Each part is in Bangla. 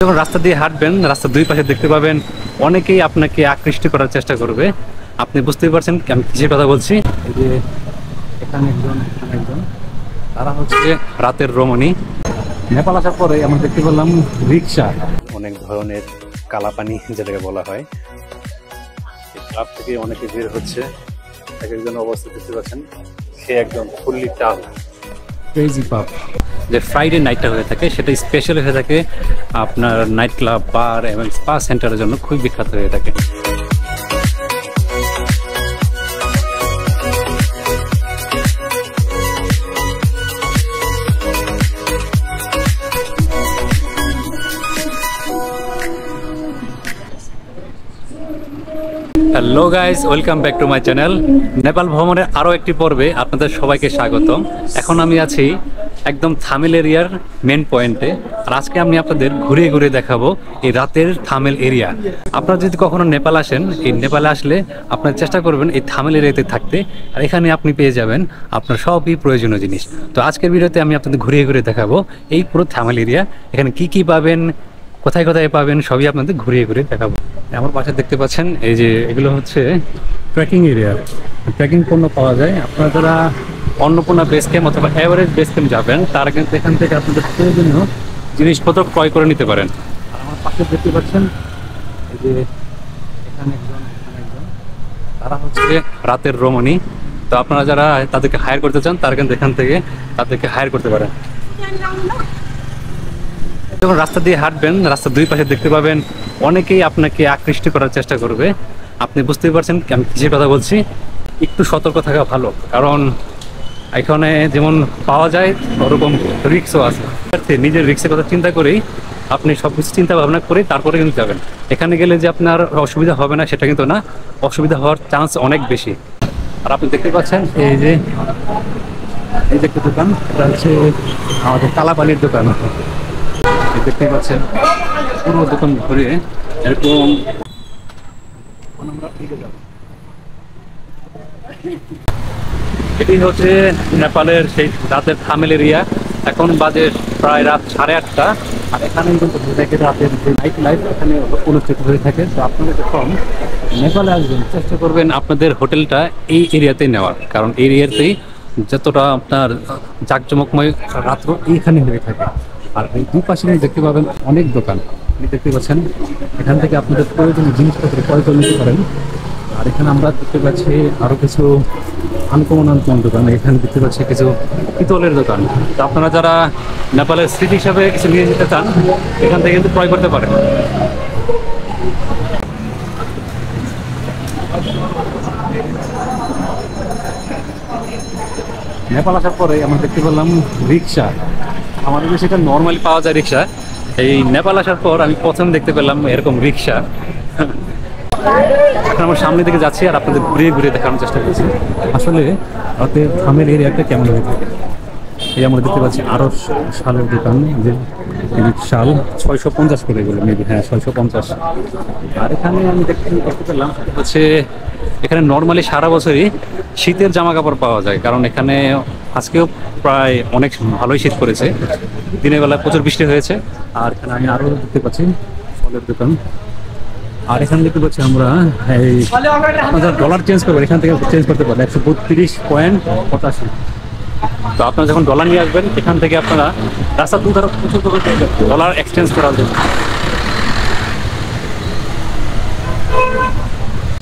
যখন রাস্তা দিয়ে হাঁটবেন, রাস্তার দুই পাশে দেখতে পাবেন অনেকেই আপনাকে আকৃষ্ট করার চেষ্টা করবে। আপনি বুঝতেই পারছেন আমি কিসের কথা বলছি। এই যে এখানে একজন তারা হচ্ছে রাতের রমণী। নেপাল আসার পরে আমরা দেখতে পেলাম রিক্সা, অনেক ধরনের কালাপানি যেটাকে বলা হয়। ক্লাব থেকে অনেকে বের হচ্ছে, এক একজন অবস্থা দেখতে পাচ্ছেন, সে একজন ফুললি টাল ক্রেজি পাব। যে ফ্রাইডে নাইটটা হয়ে থাকে সেটা স্পেশাল হয়ে থাকে আপনার নাইট ক্লাব, বার এবং স্পা সেন্টারের জন্য খুবই বিখ্যাত হয়ে থাকে। Hello guys, welcome back to my channel. Nepal ভ্রমণের আরও একটি পর্বে আপনাদের সবাইকে স্বাগতম। এখন আমি আছি একদম থামেল এরিয়ার মেন পয়েন্টে, আর আজকে আমি আপনাদের ঘুরিয়ে ঘুরিয়ে দেখাবো এই রাতের থামেল এরিয়া। আপনারা যদি কখনো নেপাল আসেন, এই নেপালে আসলে আপনারা চেষ্টা করবেন এই থামেল এরিয়াতে থাকতে, আর এখানে আপনি পেয়ে যাবেন আপনার সবই প্রয়োজনীয় জিনিস। তো আজকের ভিডিওতে আমি আপনাদের ঘুরিয়ে ঘুরিয়ে দেখাবো এই পুরো থামেল এরিয়া, এখানে কি কি পাবেন, কোথায় কোথায় পাবেন, সবই আপনাদের ঘুরিয়ে ঘুরিয়ে দেখাবো। আমার পাশে দেখতে পাচ্ছেন এই যে এগুলো হচ্ছে ট্রেকিং এরিয়া, ট্রেকিং পণ্য পাওয়া যায়। আপনারা যারা অন্নপূর্ণা বেস ক্যাম্প অথবা এভারেস্ট বেস ক্যাম্প যাবেন, তারা কিন্তু এখান থেকে আপনাদের প্রয়োজনীয় জিনিসপত্র ক্রয় করে নিতে পারেন। আর আমার পাশে দেখতে পাচ্ছেন এই যে এখানে একজন তারা হচ্ছে রাতের রমণী। তো আপনারা যারা তাদেরকে হায়ার করতে চান, তারা কিন্তু এখান থেকে তাদেরকে হায়ার করতে পারেন। যখন রাস্তা দিয়ে হাঁটবেন, রাস্তার দুই পাশে দেখতে পাবেন অনেকেই আপনাকে আকৃষ্ট করার চেষ্টা করবে। আপনি বুঝতেই পারছেন আমি কিসের কথা বলছি। একটু সতর্ক থাকা ভালো, কারণ এখানে যেমন পাওয়া যায় ওরকম রিস্কও আছে। নিজের রিস্কের কথা চিন্তা করেই আপনি সবকিছু চিন্তা ভাবনা করে তারপরে কিন্তু যাবেন। এখানে গেলে যে আপনার অসুবিধা হবে না সেটা কিন্তু না, অসুবিধা হওয়ার চান্স অনেক বেশি। আর আপনি দেখতে পাচ্ছেন এই যে একটা দোকান, এটা হচ্ছে আমাদের কালাপানির দোকান। দেখতে পাচ্ছেন পুরো দোকান ঘুরে এরকম এটি হচ্ছে নেপালের সেই রাতের থামেল এরিয়া। এখন বাজে প্রায় রাত 8:30, আর এখানে কিন্তু রাতের যে নাইট লাইফ এখানে অনুষ্ঠিত হয়ে থাকে। তো আপনারা যখন নেপালে আসবেন চেষ্টা করবেন আপনাদের হোটেলটা এই এরিয়াতে নেওয়ার, কারণ এই এরিয়াতেই যতটা আপনার জাঁকজমকময় রাত্র এইখানে হয়ে থাকে। আর এই দুপাশে দেখতে পাবেন অনেক দোকান, দেখতে পাচ্ছেন এখান থেকে আপনাদের প্রয়োজনীয় জিনিসপত্র ক্রয় করে নিতে পারেন। আর এখানে আমরা দেখতে পাচ্ছি আরও কিছু আনকমন দোকান, এখানে দেখতে পাচ্ছি কিছু পিতলের দোকান। তো আপনারা যারা নেপালের স্মৃতি হিসাবে কিছু নিয়ে যেতে চান, এখান থেকে কিন্তু ক্রয় করতে পারেন। নেপাল আসার পরে আমরা দেখতে পেলাম রিক্সা। আমাদের দেশে এটা নর্মালি পাওয়া যায় রিক্সা, এই নেপাল আসার পর আমি প্রথম দেখতে পেলাম এরকম রিক্সা। এখন আমার সামনে দিকে যাচ্ছি আর আপনাদের ঘুরিয়ে ঘুরিয়ে দেখানোর চেষ্টা করছি আসলে রাতের থামেল এরিয়াটা কেমন হয়ে থাকে। এই আমরা দেখতে পাচ্ছি আরও শালের দোকান, যে শাল 650 করে এগুলো, মেবি হ্যাঁ 650। আর এখানে আমি দেখতে পেলাম হচ্ছে এখানে নর্মালি সারা বছরই শীতের জামা কাপড় পাওয়া যায়, কারণ এখানে আজকেও প্রায় অনেক ভালোই শীত পড়েছে, দিনের বেলায় প্রচুর বৃষ্টি হয়েছে। আর এখানে আমি আরও দেখতে পাচ্ছি ফলের দোকান। আর এখানে দেখতে পাচ্ছি আমরা এই আপনারা ডলার চেঞ্জ করবেন, এখান থেকে চেঞ্জ করতে পারেন 132.85। তো আপনারা যখন ডলার নিয়ে আসবেন, এখান থেকে আপনারা রাস্তা দুধারে প্রচুর ডলার এক্সচেঞ্জ করার জন্য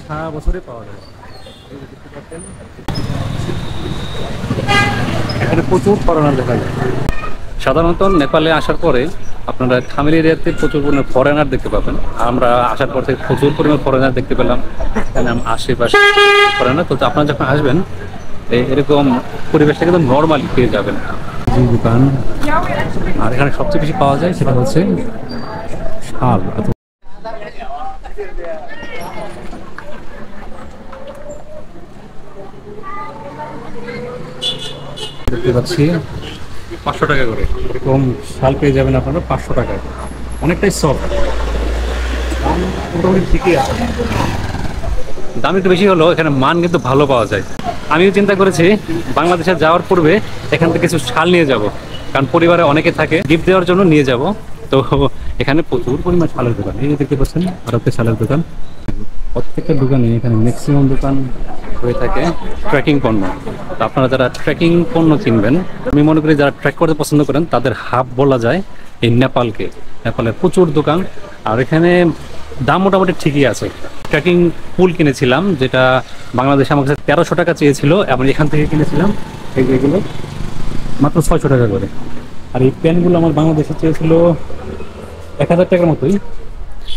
সারা বছরে পাওয়া যায়। এখানে প্রচুর ফরেনার দেখা যায়। সাধারণত নেপালে আসার পরে আপনারা থামেল এরিয়াতে প্রচুর পরিমাণে ফরেনার দেখতে পাবেন। আমরা আসার পর থেকে প্রচুর পরিমাণে ফরেনার দেখতে পেলাম, এখানে আশেপাশে ফরেনার। তো আপনারা যখন আসবেন এরকম পরিবেশটা কিন্তু নর্মালি পেয়ে যাবেন দোকান। আর এখানে সবচেয়ে বেশি পাওয়া যায় সেটা হচ্ছে শাল। দেখতে পাচ্ছি 500 টাকা করে এরকম শাল পেয়ে যাবেন আপনারা 500 টাকায়, অনেকটাই সফট, মোটামুটি ঠিকই আছে। দাম একটু বেশি হলো, এখানে মান কিন্তু ভালো পাওয়া যায়। আমিও চিন্তা করেছি বাংলাদেশে যাওয়ার পূর্বে এখান থেকে কিছু শাল নিয়ে যাব, কারণ পরিবারে অনেকে থাকে, গিফট দেওয়ার জন্য নিয়ে যাব। তো তো এখানে প্রচুর পরিমাণ শালের দোকান, এই যে দেখতে পাচ্ছেন আরো একটা শালের দোকান। প্রত্যেকটা দোকানে এখানে ম্যাক্সিমাম দোকান হয়ে থাকে ট্রেকিং পণ্য। তো আপনারা যারা ট্রেকিং পণ্য কিনবেন, আমি মনে করি যারা ট্রেক করতে পছন্দ করেন তাদের হাব বলা যায় এই নেপালকে। নেপালে প্রচুর দোকান, আর এখানে দাম মোটামুটি ঠিকই আছে। ট্রেকিং পুল কিনেছিলাম যেটা বাংলাদেশে আমার কাছে 1300 টাকা চেয়েছিল, এবং এখান থেকে কিনেছিলাম এই যেগুলো মাত্র 600 টাকা করে। আর এই পেনগুলো আমার বাংলাদেশে চেয়েছিল 1000 টাকার মতোই,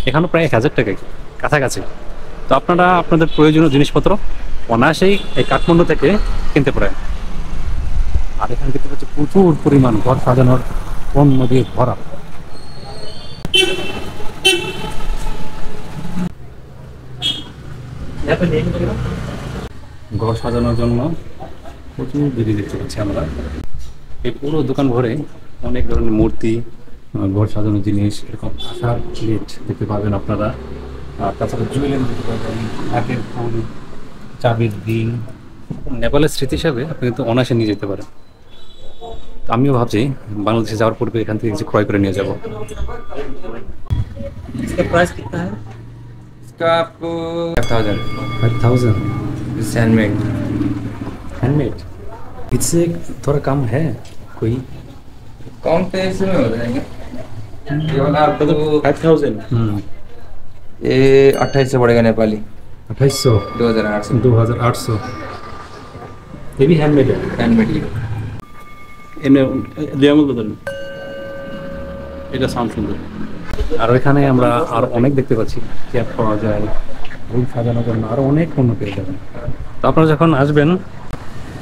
এখানেও প্রায় 1000 টাকা কাছাকাছি। তো আপনারা আপনাদের প্রয়োজনীয় জিনিসপত্র অনায়াসেই এই কাঠমান্ডু থেকে কিনতে পারেন। আর এখানে দেখতে পাচ্ছি প্রচুর পরিমাণ ঘর সাজানোর পণ্য দিয়ে ভরা। ঘর সাজানোর জন্য প্রচুর জিনিস দেখতে পাচ্ছি আমরা। এই পুরো দোকান ভরে অনেক ধরনের মূর্তি, ঘর সাজানোর জিনিস, এরকম আশার প্লেট দেখতে পাবেন আপনারা। আর তাছাড়া জুয়েলারি দেখতে পাবেন, হাতের ফুল, চাবির রিং। নেপালের স্মৃতি হিসাবে আপনি কিন্তু অনায়াসে নিয়ে যেতে পারেন। তো আমিও ভাবছি বাংলাদেশে যাওয়ার পূর্বে এখান থেকে কিছু ক্রয় করে নিয়ে যাবো। प्राइस कितना है? इसका आपको 5000 5000 हैंडमेड। हैंडमेड इससे थोड़ा कम है कोई? कम तो इसमें हो जाएंगे। ये वाला आपको 5000 ये 2800 पड़ेगा नेपाली। 2800 2800 2800 ये भी हैंडमेड है। हैंडमेड ही এনে দেয়ামল বদল এটা সাউন্ড সুন্দর। আর ওইখানে আমরা আর অনেক দেখতে পাচ্ছি চেয়ার পাওয়া যায়, রুম সাজানোর জন্য আরো অনেক পণ্য পেয়ে যাবেন। তো আপনারা যখন আসবেন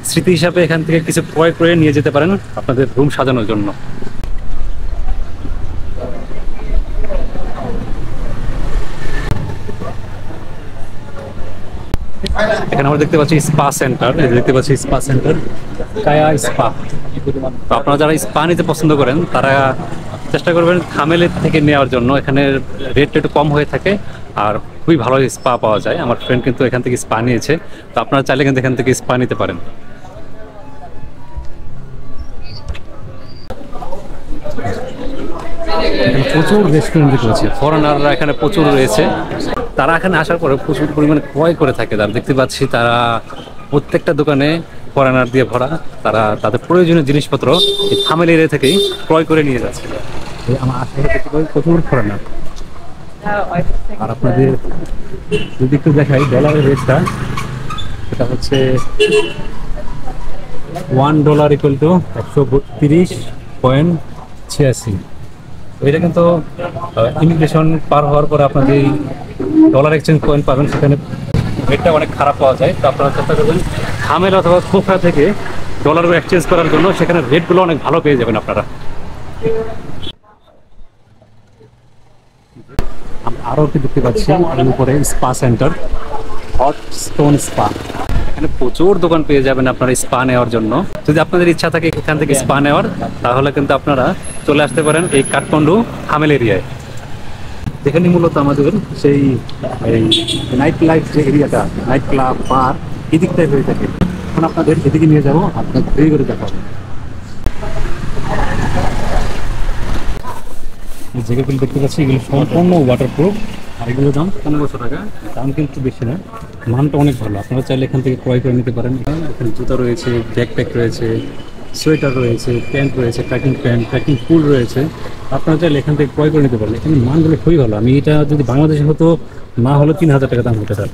স্মৃতি হিসাবে এখান থেকে কিছু ক্রয় করে নিয়ে যেতে পারেন আপনাদের রুম সাজানোর জন্য। এখানে আমরা দেখতে পাচ্ছি স্পা সেন্টার, দেখতে পাচ্ছি স্পা সেন্টার কায়া স্পা। তো আপনারা যারা স্পা নিতে পছন্দ করেন তারা চেষ্টা করবেন থামেলের থেকে নেওয়ার জন্য, এখানে রেটটা একটু কম হয়ে থাকে আর খুবই ভালো স্পা পাওয়া যায়। আমার ফ্রেন্ড কিন্তু এখান থেকে স্পা নিয়েছে, তো আপনারা চাইলে কিন্তু এখান থেকে স্পা নিতে পারেন। প্রচুর রেস্টুরেন্ট দেখতে পাচ্ছি, ফরেনাররা এখানে প্রচুর রয়েছে। তারা এখানে আসার পরে প্রচুর পরিমাণে ক্রয় করে থাকে। তারা দেখতে পাচ্ছি তারা প্রত্যেকটা দোকানে ফরেনার দিয়ে ভরা। তারা তাদের প্রয়োজনীয় জিনিসপত্র এই থামেল এরিয়া থেকেই ক্রয় করে নিয়ে যাচ্ছে। আমার আশেপাশে দেখতে পাচ্ছি প্রচুর ফরেনার। আর আপনাদের যদি একটু দেখাই ডলারের রেটটা, সেটা হচ্ছে $1 = 132.86। এটা কিন্তু ইমিগ্রেশন পার হওয়ার পরে আপনার যে ডলার এক্সচেঞ্জ পয়েন্ট পাবেন সেখানে রেটটা অনেক খারাপ পাওয়া যায়। তো আপনারা চেষ্টা করবেন থামেল অথবা খোফরা থেকে ডলার এক্সচেঞ্জ করার জন্য, সেখানে রেটগুলো অনেক ভালো পেয়ে যাবেন আপনারা। আরও একটু দেখতে পাচ্ছি উপরে spa centre, hot stone spa. এখানে প্রচুর দোকান পেয়ে যাবেন আপনারা স্পা নেওয়ার জন্য। যদি আপনাদের ইচ্ছা থাকে এখান থেকে স্পা নেওয়ার, তাহলে কিন্তু আপনারা চলে আসতে পারেন এই কাঠমান্ডু থামেল এরিয়ায়, যেখানে মূলত আমাদের সেই নাইট লাইফ যে এরিয়াটা, নাইট ক্লাব বার এদিকটাই হয়ে থাকে। এখন আপনাদের এদিকে নিয়ে যাবো, আপনার ঘুরে ঘুরে দেখাবো। এই জায়গাগুলো দেখতে পাচ্ছি এগুলো সম্পূর্ণ ওয়াটারপ্রুফ, আর এগুলোর দাম 1500 টাকা। দাম কিন্তু বেশি না, মানটা অনেক ভালো। আপনারা চাইলে এখান থেকে ক্রয় করে নিতে পারেন। এখানে জুতা রয়েছে, ব্যাকপ্যাক রয়েছে, সোয়েটার রয়েছে, প্যান্ট রয়েছে, ট্রেকিং প্যান্ট, ট্রেকিং ফুল রয়েছে। আপনারা চাইলে এখান থেকে ক্রয় করে নিতে পারেন। এখানে মানগুলো খুবই ভালো। আমি এটা যদি বাংলাদেশে হতো না হলো 3000 টাকা দাম হতে পারে।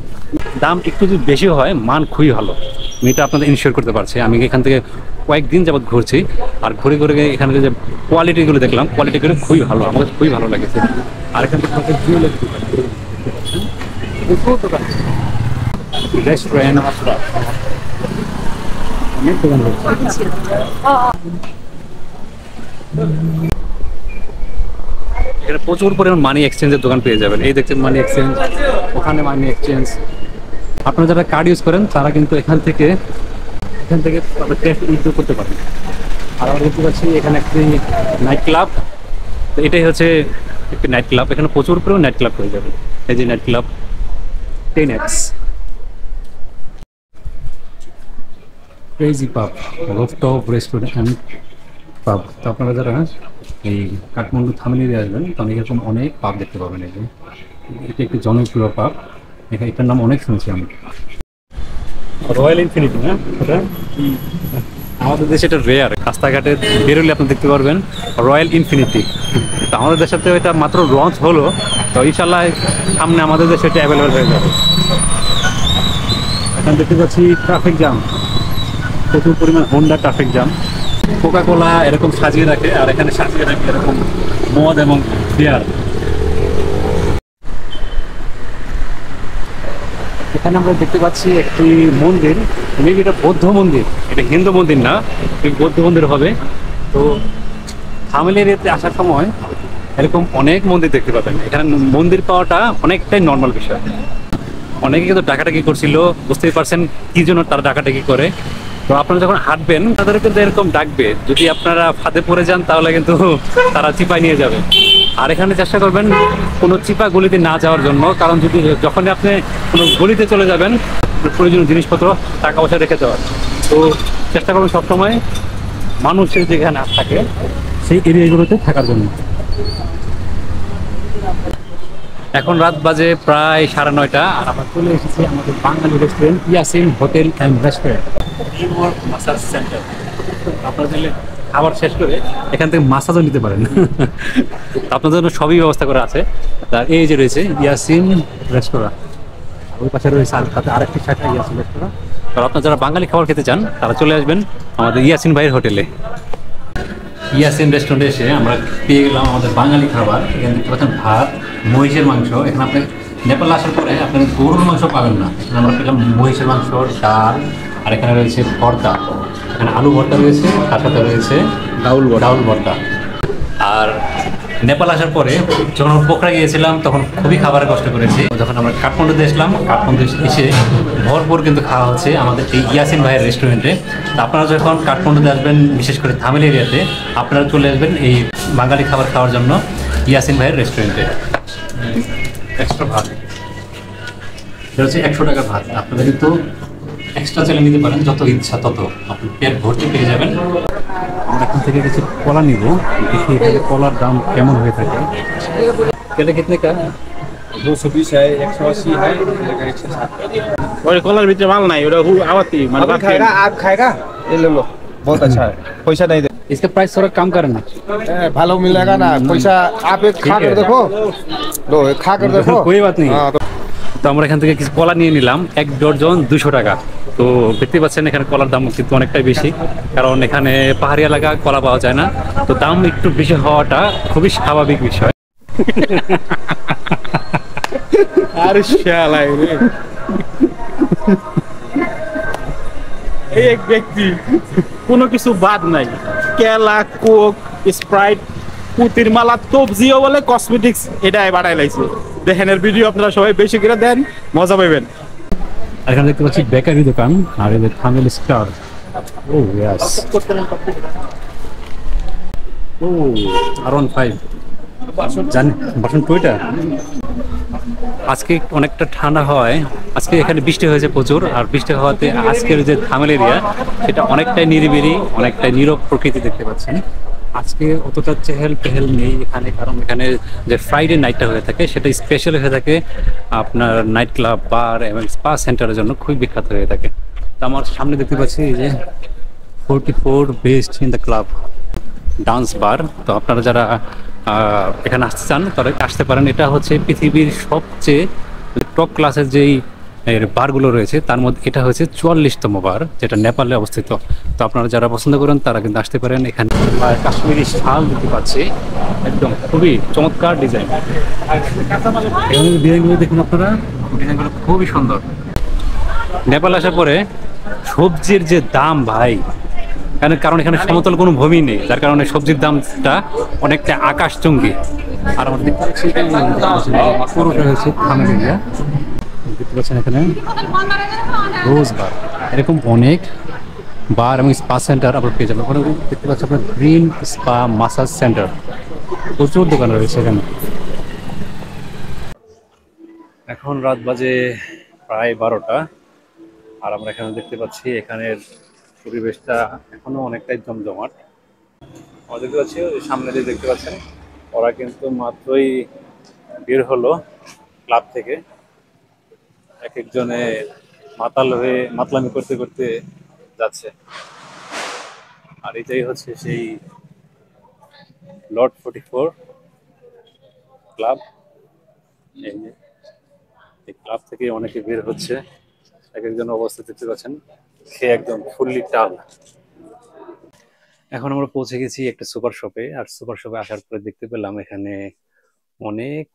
দাম একটু যদি বেশি হয়, মান খুবই ভালো, আমি এটা আপনাদের ইনশিওর করতে পারছি। আমি এখান থেকে কয়েকদিন যাবৎ ঘুরছি, আর ঘুরে ঘুরে এখানে যে কোয়ালিটিগুলো দেখলাম, কোয়ালিটিগুলো খুবই ভালো, আমাদের খুবই ভালো লেগেছে। আর এখান থেকে জুয়েলারি রেস্টুরেন্ট অনেক দোকান রয়েছে। এখানে প্রচুর পরিমাণ মানি এক্সচেঞ্জের দোকান পেয়ে যাবেন। এই দেখছেন মানি এক্সচেঞ্জ, ওখানে মানি এক্সচেঞ্জ। আপনারা যারা কার্ড ইউজ করেন তারা কিন্তু এখান থেকে ক্যাশ উইথড্র করতে পারেন। আর আমরা দেখতে পাচ্ছি এখানে একটি নাইট ক্লাব। তো এটাই হচ্ছে একটি নাইট ক্লাব। এখানে প্রচুর পরিমাণ নাইট ক্লাব হয়ে যাবে। এই যে নাইট ক্লাব 10X, ক্রেজি পাব, রুফটপ রেস্টুরেন্ট পাব। তো আপনারা যারা এই কাঠমান্ডু থামিলিয়ে আসবেন তখন এরকম অনেক পাব দেখতে পাবেন। এই যে এটা একটি জনপ্রিয় পাব, এটার নাম অনেক শুনছি আমি, রয়্যাল ইনফিনিটি না ওটা। আমাদের দেশে এটা রেয়ার, রাস্তাঘাটে বেরোলে আপনি দেখতে পারবেন রয়্যাল ইনফিনিটি। তো আমাদের দেশের তো এটা মাত্র লঞ্চ হলো, তো ইনশাল্লাহ সামনে আমাদের দেশে এটা অ্যাভেলেবেল হয়ে যাবে। এখন দেখতে পাচ্ছি ট্রাফিক জ্যাম, প্রচুর পরিমাণ Honda traffic jam. Coca Cola এরকম সাজিয়ে রাখে, আর এখানে সাজিয়ে রাখে এরকম মদ এবং বিয়ার। এখানে আমরা দেখতে পাচ্ছি একটি মন্দির, মেবি এটা বৌদ্ধ মন্দির, এটা হিন্দু মন্দির না, বৌদ্ধ মন্দির হবে। তো থামিল এরিয়াতে আসার সময় এরকম অনেক মন্দির দেখতে পাবেন। এখানে মন্দির পাওয়াটা অনেকটাই নর্মাল বিষয়। অনেকে কিন্তু ডাকাডাকি করছিল, বুঝতেই পারছেন কি জন্য তারা ডাকাডাকি করে। তো আপনারা যখন হাঁটবেন তাদের কিন্তু এরকম ডাকবে, যদি আপনারা ফাঁদে পড়ে যান তাহলে কিন্তু তারা চিপায় নিয়ে যাবে। আর এখানে চেষ্টা করবেন কোনো চিপা গলিতে না যাওয়ার জন্য, কারণ যদি যখনই আপনি কোনো গলিতে চলে যাবেন প্রয়োজনীয় জিনিসপত্র টাকা পয়সা রেখে যাওয়ার, তো চেষ্টা করবেন সবসময় মানুষের যেখানে থাকে সেই এরিয়াগুলোতে থাকার জন্য। এখন রাত বাজে প্রায় 9:30, আর আমরা চলে এসেছি আমাদের Bengali restaurant Yasin hotel and restaurant massage centre. আপনারা চাইলে খাবার শেষ করে এখান থেকে মাসাজও নিতে পারেন। আপনাদের জন্য সবই ব্যবস্থা করা আছে। তার এই যে রয়েছে ইয়াসিন রেস্তোরাঁ, ওই পাশে রয়েছে তাতে আরেকটি শাখা ইয়াসিন রেস্তোরাঁ। তো আপনারা যারা বাঙালি খাবার খেতে চান তারা চলে আসবেন আমাদের ইয়াসিন ভাইয়ের হোটেলে। ইয়াসিন রেস্টুরেন্টে এসে আমরা পেয়ে গেলাম আমাদের বাঙালি খাবার। এখানে দেখতে পাচ্ছেন ভাত, মহিষের মাংস। এখানে আপনি নেপাল আসার পরে আপনি গরুর মাংস পাবেন না, এখানে আমরা পেলাম মহিষের মাংস, ডাল, আর এখানে রয়েছে ভর্তা। এখানে আলু ভর্তা রয়েছে, তার সাথে রয়েছে ডাউল ভর্তা। আর নেপাল আসার পরে যখন পোখরা গিয়েছিলাম তখন খুবই খাবারের কষ্ট করেছি। যখন আমরা কাঠমান্ডুতে আসলাম, কাঠমান্ডু এসে ভরপুর কিন্তু খাওয়া হচ্ছে আমাদের এই ইয়াসিন ভাইয়ের রেস্টুরেন্টে। তো আপনারা যখন কাঠমান্ডুতে আসবেন, বিশেষ করে থামিল এরিয়াতে, আপনারা চলে আসবেন এই বাঙালি খাবার খাওয়ার জন্য ইয়াসিন ভাইয়ের রেস্টুরেন্টে। এক্সট্রা ভাত, এটা হচ্ছে 100 টাকার ভাত। আপনারা কিন্তু এক্সট্রা চাইলে নিতে পারেন, যত ইচ্ছা তত আপনি পেট ভর্তি পেয়ে যাবেন। আমরা এখান থেকে কিছু কলা নিব, দেখি এখানে কলার দাম কেমন হয়ে থাকে। কেটে কিতনে কা 220 है 180 है 160। और कलर ভিতরে মাল নাই, ওটা আওয়াতি মানে आप खाएगा, आप खाएगा, ये ले लो, बहुत अच्छा है। पैसा नहीं दे, इसका प्राइस थोड़ा कम करना। भालो मिलेगा ना पैसा। आप एक खा कर देखो, लो एक खा कर देखो, कोई बात नहीं। हाँ, তো আমরা এখান থেকে কিছু কলা নিয়ে নিলাম, 1 ডজন 200 টাকা। তো দেখতে পাচ্ছেন এখানে কলার দাম কিন্তু অনেকটাই বেশি, কারণ এখানে পাহাড়ি এলাকা কলা পাওয়া যায় না। তো দাম একটু বেশি হওয়াটা খুবই স্বাভাবিক বিষয়। আর শালাই রে, এই এক ব্যক্তি কোনো কিছু বাদ নাই, কেলা, কোক, স্প্রাইট, পুতির মালা, তবজিও বলে কসমেটিক্স এটাই বাড়াই লাইছে। দেখেন এর ভিডিও আপনারা সবাই বেশি করে দেন, মজা পাইবেন। আর এখানে দেখতে পাচ্ছি বেকারি দোকান, আর এই যে থামিল স্টার। ও ইয়েস, ও R15 জানি বাসন টুইটা। আজকে অনেকটা ঠান্ডা হয়, আজকে এখানে বৃষ্টি হয়েছে প্রচুর, আর বৃষ্টি হওয়াতে আজকের যে থামিল এরিয়া সেটা অনেকটাই নিরিবিলি, অনেকটাই নীরব প্রকৃতি দেখতে পাচ্ছেন। আজকে অতটা চেহেল পেহেল নেই এখানে, কারণ এখানে যে ফ্রাইডে নাইটটা হয়ে থাকে সেটা স্পেশাল হয়ে থাকে আপনার নাইট ক্লাব, বার এবং স্পা সেন্টারের জন্য খুবই বিখ্যাত হয়ে থাকে। তো আমার সামনে দেখতে পাচ্ছি এই যে 44 best in the club dance bar. তো আপনারা যারা এখানে আসতে চান তারা আসতে পারেন। এটা হচ্ছে পৃথিবীর সবচেয়ে টপ ক্লাসের যেই এর বারগুলো রয়েছে তার মধ্যে এটা হচ্ছে 44তম বার, যেটা নেপালে অবস্থিত। তো আপনারা যারা পছন্দ করেন তারা কিন্তু আসতে পারেন। এখানে কাশ্মীরি শাল দেখতে পাচ্ছি, একদম খুবই চমৎকার ডিজাইন। ডিজাইনগুলো দেখুন আপনারা, ডিজাইনগুলো খুবই সুন্দর। নেপাল আসার পরে সবজির যে দাম ভাই, কারণ এখানে সমতল কোনো ভূমি নেই, যার কারণে সবজির দামটা অনেকটা আকাশচুম্বী। আর আমরা দেখতে পাচ্ছি পুরোটা হয়েছে থামিল এরিয়া। দেখতে পাচ্ছেন এখানে রোজ বার, এরকম অনেক বার এবং স্পা সেন্টার আপনার পেয়ে যাবেন। ওখানে দেখতে পাচ্ছেন আপনার গ্রিন স্পা মাসাজ সেন্টার, প্রচুর দোকান রয়েছে এখানে। এখন রাত বাজে প্রায় 12টা, আর আমরা এখানে দেখতে পাচ্ছি এখানের পরিবেশটা এখনো অনেকটাই জমজমাট। আমরা দেখতে পাচ্ছি সামনে যে দেখতে পাচ্ছেন ওরা কিন্তু মাত্রই বের হলো ক্লাব থেকে। এক একজনে মাতাল হয়ে মাতলামি করতে করতে যাচ্ছে। আর এটাই হচ্ছে সেই লর্ড 44 ক্লাব। এই ক্লাব থেকে অনেকে বের হচ্ছে, এক একজন অবস্থা দেখতে পাচ্ছেন খেয়ে একদম ফুললি টাল। এখন আমরা পৌঁছে গেছি একটা সুপার শপে, আর সুপার শপে আসার পরে দেখতে পেলাম এখানে অনেক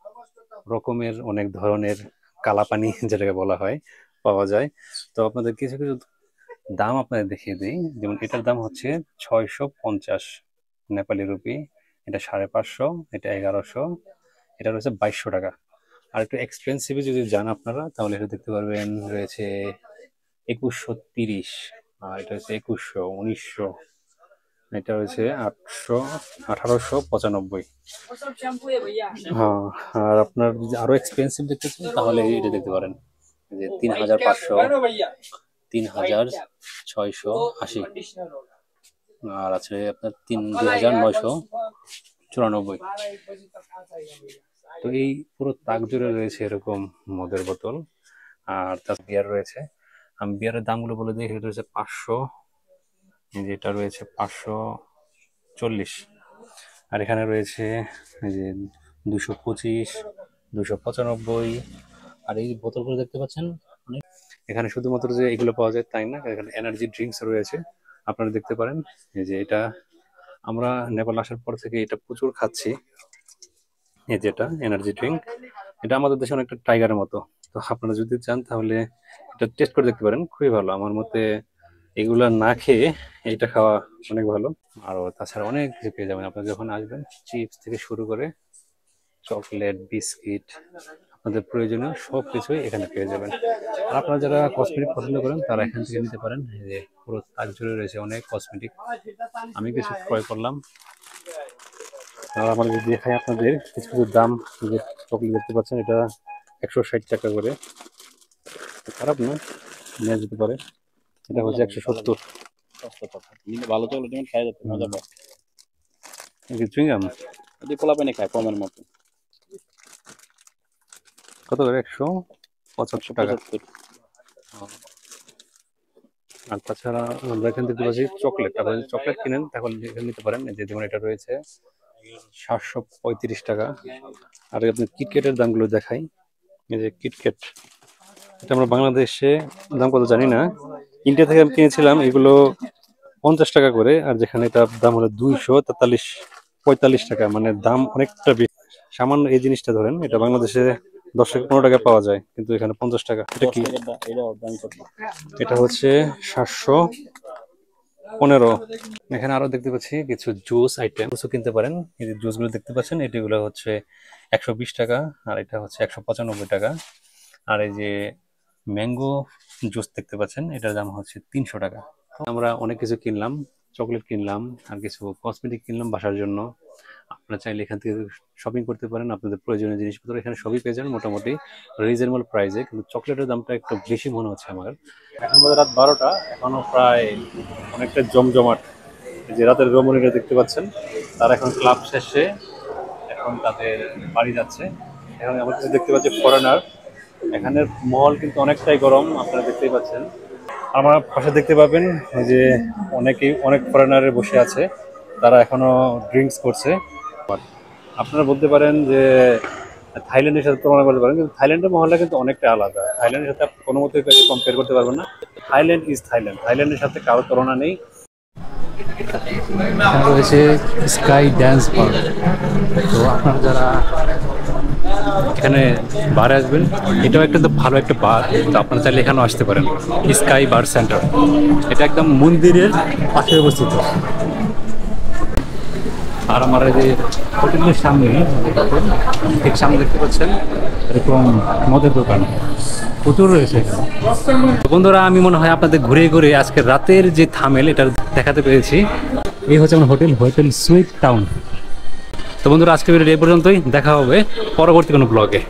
রকমের অনেক ধরনের কালাপানি যেটাকে বলা হয় পাওয়া যায়। তো আপনাদের কিছু কিছু দাম আপনাদের দেখিয়ে দিই। যেমন এটার দাম হচ্ছে 650 নেপালি রুপি, এটা 550, এটা 1100, এটা রয়েছে 2200 টাকা। আর একটু এক্সপেন্সিভ যদি যান আপনারা তাহলে এটা দেখতে পারবেন রয়েছে 2130, আর এটা হচ্ছে 2100, 1900, এটা হচ্ছে 1895। হ্যাঁ, আর আপনার যদি আরো এক্সপেন্সিভ দেখতে চান তাহলে এটা দেখতে পারেন যে 3500, 3680, আর আছে আপনার 2994। তো এই পুরো তাক জুড়ে রয়েছে এরকম মদের বোতল। আর তার বিয়ার রয়েছে, আমি বিয়ারের দামগুলো বলে দিই। এটা রয়েছে 500, যেটা রয়েছে 540, আর এখানে রয়েছে এই যে 225, 295। আর এই বোতলগুলো দেখতে পাচ্ছেন অনেক। এখানে শুধুমাত্র যে এগুলো পাওয়া যায় তাই না, এখানে এনার্জি ড্রিঙ্কস রয়েছে, আপনারা দেখতে পারেন। এই যে এটা আমরা নেপাল আসার পর থেকে এটা প্রচুর খাচ্ছি। এই যেটা এনার্জি ড্রিঙ্ক, এটা আমাদের দেশে অনেকটা টাইগারের মতো। তো আপনারা যদি চান তাহলে এটা টেস্ট করে দেখতে পারেন, খুবই ভালো। আমার মতে এগুলা না খেয়ে এইটা খাওয়া অনেক ভালো। আর তাছাড়া অনেক কিছু পেয়ে যাবেন আপনারা যখন আসবেন, চিপস থেকে শুরু করে চকলেট, বিস্কিট, আপনাদের প্রয়োজনীয় সব কিছুই এখানে পেয়ে যাবেন। আর আপনারা যারা কসমেটিক পছন্দ করেন তারা এখান থেকে নিতে পারেন। এই যে পুরো তাক জুড়ে রয়েছে অনেক কসমেটিক, আমি কিছু ক্রয় করলাম। আর আমার যদি দেখাই আপনাদের কিছু কিছু দাম, যে চকলেট দেখতে পাচ্ছেন এটা 160 টাকা করে, খারাপ না, নেওয়া যেতে পারে। এটা হচ্ছে 170। ভালো চকলেট খাই যাচ্ছে মজা পায়। চুইংগাম যদি পোলা পানি খায় কমের মতো। কত করে? 175 টাকা। আর তাছাড়া আমরা এখান থেকে পাচ্ছি চকলেট। আপনারা চকলেট কিনেন তাহলে এখানে নিতে পারেন। যে যেমন এটা রয়েছে 735 টাকা। আর আপনি কিটক্যাটের দামগুলো দেখাই। এই যে কিটক্যাট, এটা আমরা বাংলাদেশে দাম কত জানি না, ইন্ডিয়া থেকে আমি কিনেছিলাম এগুলো 50 টাকা করে। আর যেখানে এটার দাম হলো 245 টাকা, মানে দাম অনেকটা বেশি। সামান্য এই জিনিসটা ধরেন, এটা বাংলাদেশে 10 থেকে 15 টাকা পাওয়া যায়, কিন্তু এখানে 50 টাকা। এটা কি? এটা হচ্ছে 715। এখানে আরো দেখতে পাচ্ছি কিছু জুস আইটেম কিনতে পারেন। এই যে জুস গুলো দেখতে পাচ্ছেন এগুলো হচ্ছে 120 টাকা, আর এটা হচ্ছে 195 টাকা। আর এই যে ম্যাঙ্গো জুস দেখতে পাচ্ছেন এটার দাম হচ্ছে 300 টাকা। আমরা অনেক কিছু কিনলাম, চকলেট কিনলাম, আর কিছু কসমেটিক কিনলাম বাসার জন্য। আপনারা চাইলে এখান থেকে শপিং করতে পারেন, আপনাদের প্রয়োজনীয় জিনিসপত্র এখানে সবই পেয়ে যাবেন মোটামুটি রিজনেবল প্রাইসে। কিন্তু চকলেটের দামটা একটু বেশি মনে হচ্ছে আমার। এখন বাজে রাত 12টা, এখনো প্রায় অনেকটা জমজমাট। যে রাতের রমণীরা দেখতে পাচ্ছেন তারা এখন ক্লাব শেষে এখন তাদের বাড়ি যাচ্ছে। এখন আমার কাছে দেখতে পাচ্ছি ফরেনার, এখানের মহল কিন্তু অনেকটাই গরম, আপনারা দেখতেই পাচ্ছেন। আমার পাশে দেখতে পাবেন যে অনেক ফরেনারে বসে আছে, তারা এখনো ড্রিঙ্কস করছে। আপনারা বলতে পারেন যে থাইল্যান্ডের সাথে তুলনা করতে পারেন, কিন্তু থাইল্যান্ডের মহলটা কিন্তু অনেকটা আলাদা। থাইল্যান্ডের সাথে আপনি কোনো মতেই কম্পেয়ার করতে পারবেন না। থাইল্যান্ড ইজ থাইল্যান্ড, থাইল্যান্ডের সাথে কারো তুলনা নেই। এখানে রয়েছে স্কাই ড্যান্স বার। তো আপনারা যারা এখানে বারে আসবেন, এটাও একটা তো ভালো একটা বার, তো আপনারা চাইলে এখানেও আসতে পারেন। স্কাই বার সেন্টার, এটা একদম মন্দিরের পাশে অবস্থিত। আর আমার এই যে হোটেলের সামনে, ঠিক সামনে দেখতে পাচ্ছেন এরকম মদের দোকান প্রচুর রয়েছে। বন্ধুরা, আমি মনে হয় আপনাদের ঘুরে ঘুরে আজকে রাতের যে থামেল এটা দেখাতে পেরেছি। এই হচ্ছে আমার হোটেল সুইট টাউন। তো বন্ধুরা, আজকে ভিডিও এই পর্যন্তই, দেখা হবে পরবর্তী কোনো ব্লগে।